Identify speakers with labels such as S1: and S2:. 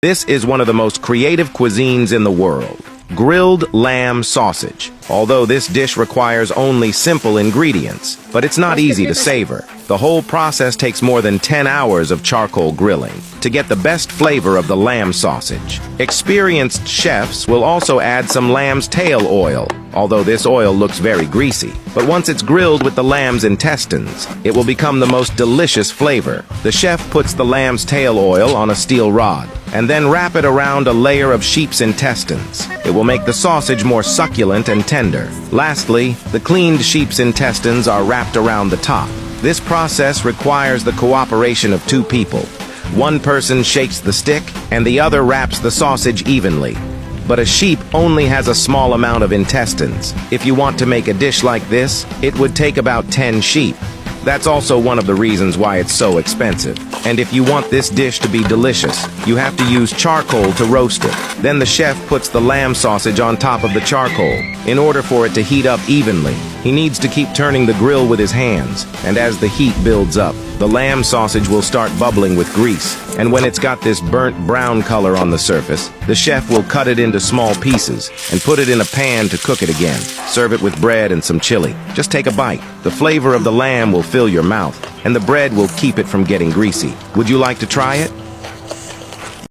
S1: This is one of the most creative cuisines in the world. Grilled lamb sausage. Although this dish requires only simple ingredients, but it's not easy to savor. The whole process takes more than 10 hours of charcoal grilling to get the best flavor of the lamb sausage. Experienced chefs will also add some lamb's tail oil, although this oil looks very greasy. But once it's grilled with the lamb's intestines, it will become the most delicious flavor. The chef puts the lamb's tail oil on a steel rod, and then wrap it around a layer of sheep's intestines. It will make the sausage more succulent and tender. Lastly, the cleaned sheep's intestines are wrapped around the top. This process requires the cooperation of two people. One person shakes the stick, and the other wraps the sausage evenly. But a sheep only has a small amount of intestines. If you want to make a dish like this, it would take about 10 sheep. That's also one of the reasons why it's so expensive. And if you want this dish to be delicious, you have to use charcoal to roast it. Then the chef puts the lamb sausage on top of the charcoal. In order for it to heat up evenly, he needs to keep turning the grill with his hands. And as the heat builds up, the lamb sausage will start bubbling with grease. And when it's got this burnt brown color on the surface, the chef will cut it into small pieces and put it in a pan to cook it again. Serve it with bread and some chili. Just take a bite. The flavor of the lamb will fill your mouth, and the bread will keep it from getting greasy. Would you like to try it?